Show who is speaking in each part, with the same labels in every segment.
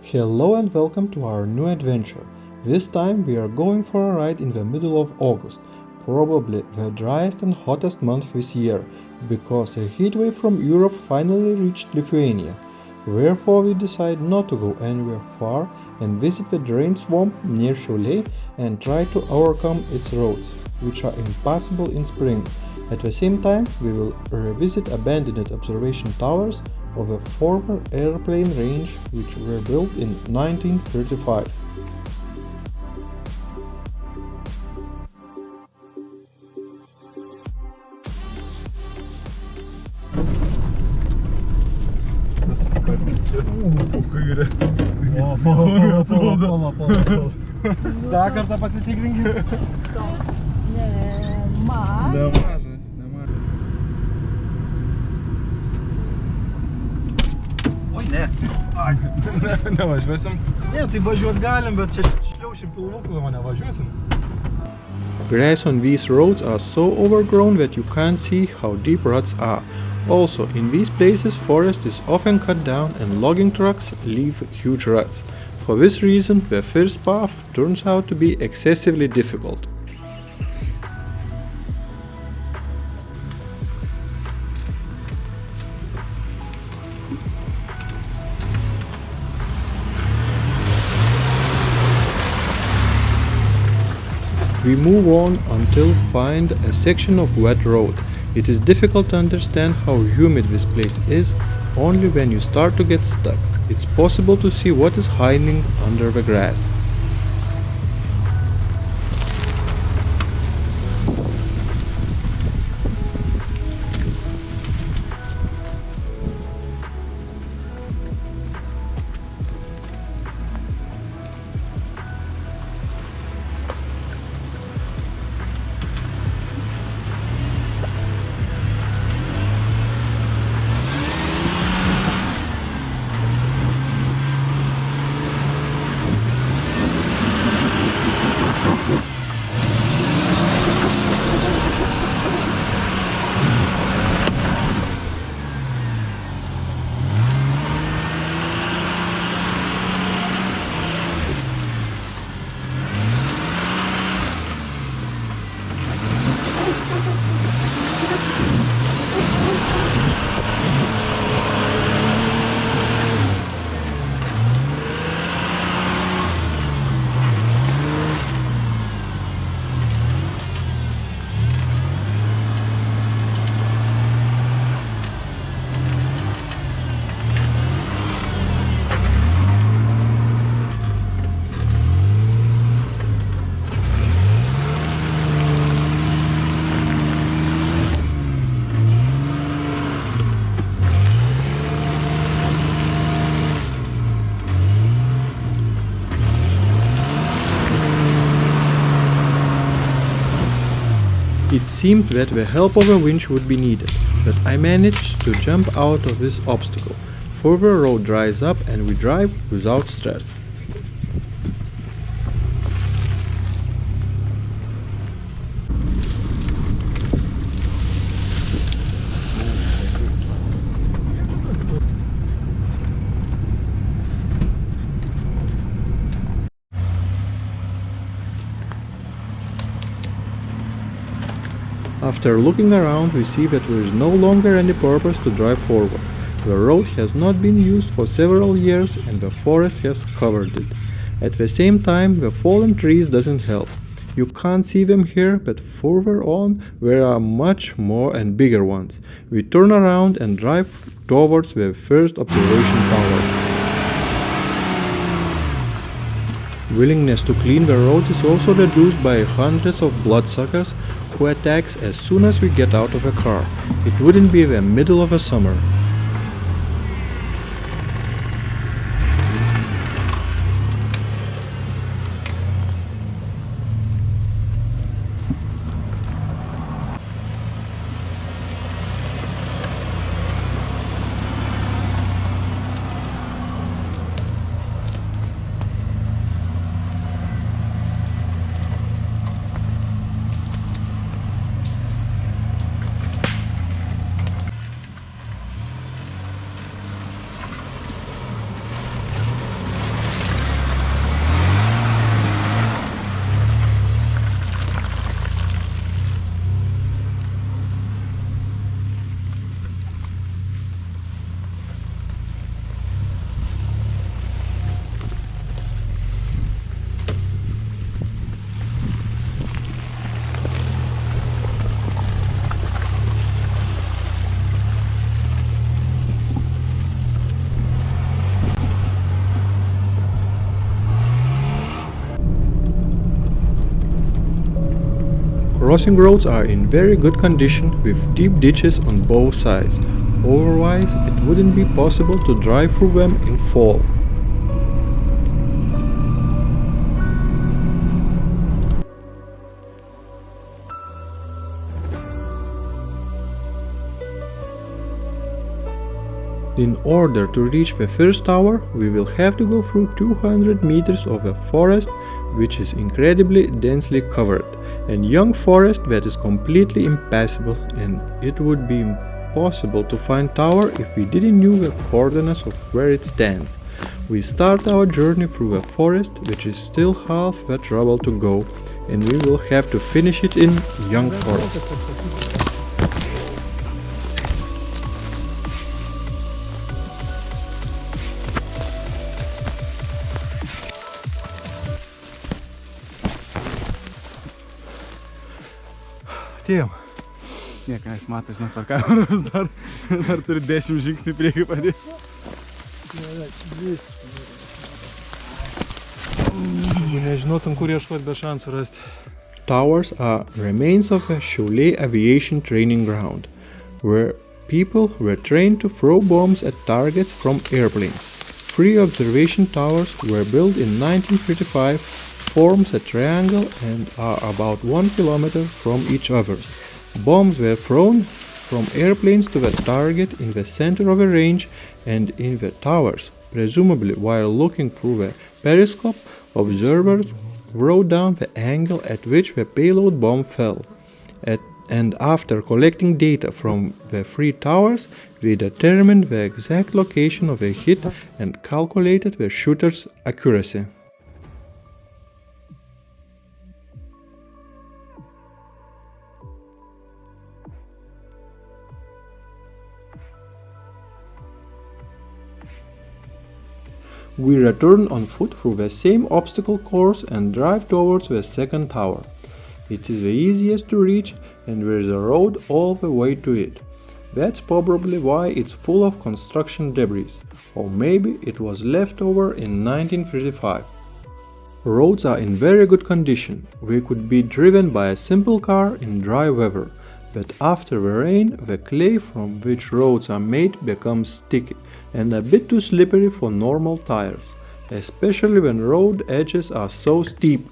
Speaker 1: Hello and welcome to our new adventure. This time we are going for a ride in the middle of August, probably the driest and hottest month this year, because a heatwave from Europe finally reached Lithuania. Therefore we decide not to go anywhere far and visit the drain swamp near Šiauliai and try to overcome its roads, which are impassable in spring. At the same time, we will revisit abandoned observation towers of a former airplane range which were built in 1935.
Speaker 2: Tas skardis čia po kairę.
Speaker 3: Pala.
Speaker 2: Dar kartą pasitikrinkime. Nemažas. Oi, ne. Ai, nevažiuosim. Ne, tai važiuot galim, bet čia šliaušim pilvukų, o nevažiuosim.
Speaker 1: Grass on these roads are so overgrown that you can't see how deep ruts are. Also, in these places forest is often cut down and logging trucks leave huge ruts. For this reason, the first path turns out to be excessively difficult. We move on until find a section of wet road. It is difficult to understand how humid this place is only when you start to get stuck. It's possible to see what is hiding under the grass. It seemed that the help of a winch would be needed, but I managed to jump out of this obstacle. Further road dries up and we drive without stress. After looking around, we see that there is no longer any purpose to drive forward. The road has not been used for several years and the forest has covered it. At the same time, the fallen trees doesn't help. You can't see them here, but further on there are much more and bigger ones. We turn around and drive towards the first observation tower. Willingness to clean the road is also reduced by hundreds of bloodsuckers who attacks as soon as we get out of a car. It wouldn't be the middle of the summer. crossing roads are in very good condition with deep ditches on both sides, otherwise it wouldn't be possible to drive through them in fall. In order to reach the first tower, we will have to go through 200 meters of a forest which is incredibly densely covered, and young forest that is completely impassable, and it would be impossible to find tower if we didn't know the coordinates of where it stands. We start our journey through a forest which is still half the trouble to go, and we will have to finish it in young forest.
Speaker 2: Atėjom. Ką jis mato, žinok, per kameras dar turi 10 žingsnių priekį padėti. Jeigu nežinotum, kur ieškoti, be šansų rasti.
Speaker 1: Towers are remains of a Cholet aviation training ground, where people were trained to throw bombs at targets from airplanes. 3 observation towers were built in 1935, forms a triangle and are about 1 kilometer from each other. Bombs were thrown from airplanes to the target in the center of a range and in the towers. Presumably while looking through the periscope, observers wrote down the angle at which the payload bomb fell. And after collecting data from the 3 towers, we determined the exact location of the hit and calculated the shooter's accuracy. We return on foot through the same obstacle course and drive towards the second tower. It is the easiest to reach and there is a road all the way to it. That's probably why it's full of construction debris, or maybe it was left over in 1935. Roads are in very good condition. We could be driven by a simple car in dry weather, but after the rain, the clay from which roads are made becomes sticky and a bit too slippery for normal tires, especially when road edges are so steep.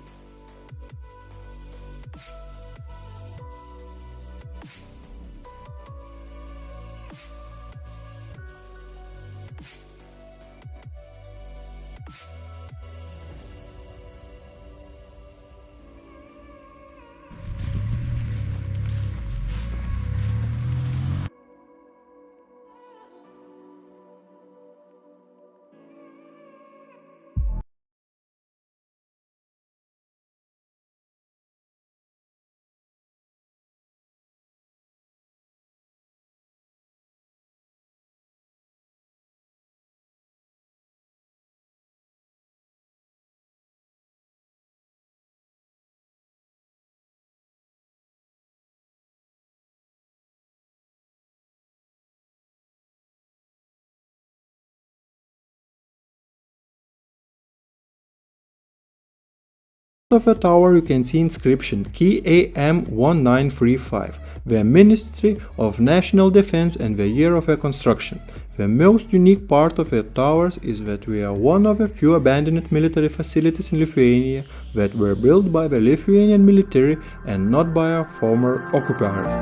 Speaker 1: Of the tower you can see inscription KAM1935, the Ministry of National Defense and the year of the construction. The most unique part of the towers is that we are one of the few abandoned military facilities in Lithuania that were built by the Lithuanian military and not by our former occupiers.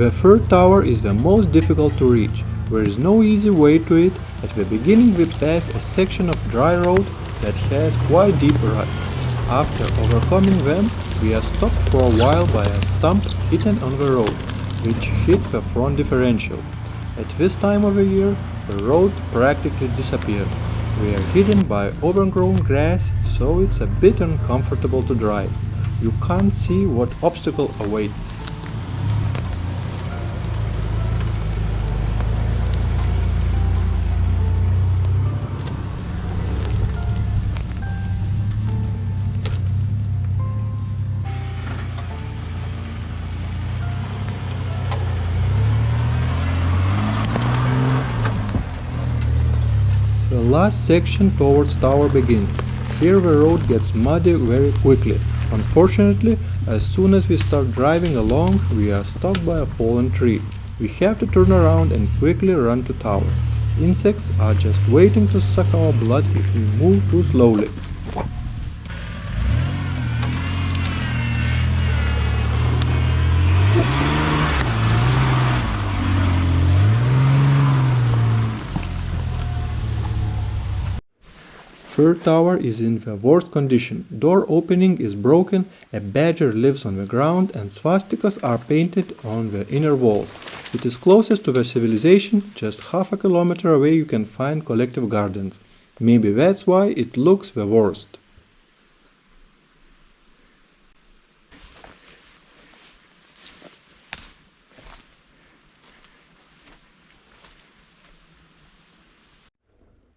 Speaker 1: The third tower is the most difficult to reach. There is no easy way to it. At the beginning we pass a section of dry road that has quite deep ruts. After overcoming them, we are stopped for a while by a stump hidden on the road, which hits the front differential. At this time of the year, the road practically disappears. We are hidden by overgrown grass, so it's a bit uncomfortable to drive. You can't see what obstacle awaits. The last section towards tower begins. Here the road gets muddy very quickly. Unfortunately, as soon as we start driving along, we are struck by a fallen tree. We have to turn around and quickly run to tower. Insects are just waiting to suck our blood if we move too slowly. Third tower is in the worst condition. Door opening is broken, a badger lives on the ground, and swastikas are painted on the inner walls. It is closest to the civilization, just half a kilometer away you can find collective gardens. Maybe that's why it looks the worst.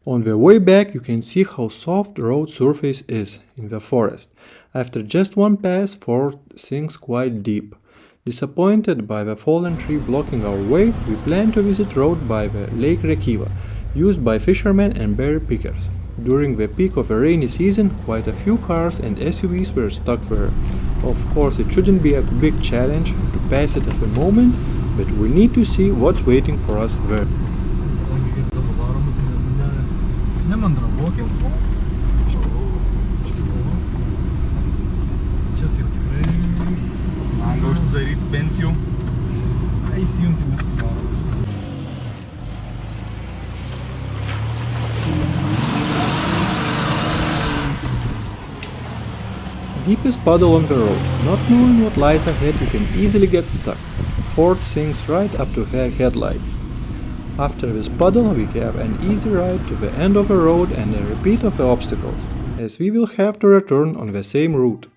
Speaker 1: On the way back you can see how soft the road surface is in the forest. After just one pass, 4 sinks quite deep. Disappointed by the fallen tree blocking our way, we plan to visit road by the Lake Rekiva, used by fishermen and berry pickers. During the peak of the rainy season, quite a few cars and SUVs were stuck there. Of course, it shouldn't be a big challenge to pass it at the moment, but we need to see what's waiting for us there. Deepest puddle on the road. Not knowing what lies ahead, you can easily get stuck. Ford sinks right up to her headlights. After this puddle, we have an easy ride to the end of the road and a repeat of the obstacles, as we will have to return on the same route.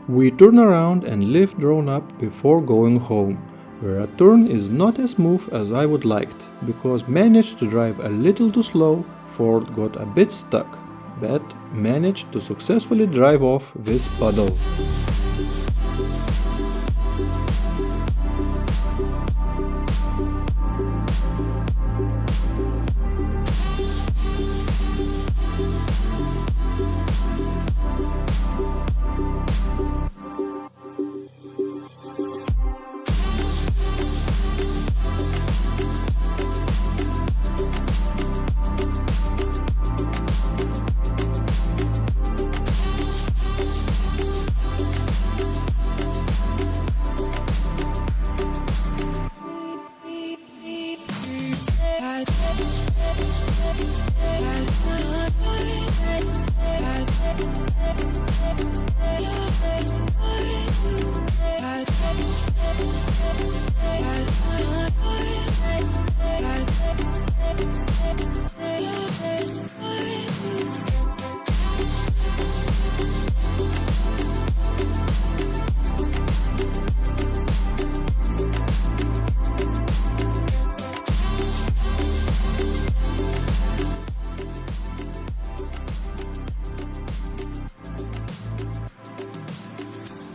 Speaker 1: We turn around and lift drone up before going home. The return is not as smooth as I would liked, because managed to drive a little too slow, Ford got a bit stuck, but managed to successfully drive off this puddle.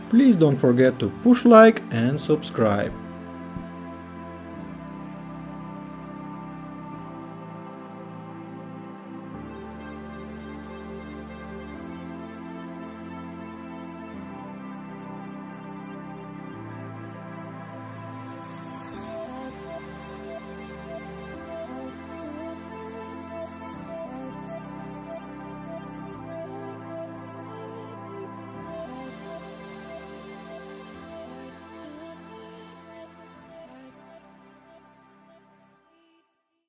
Speaker 1: Please don't forget to push like and subscribe.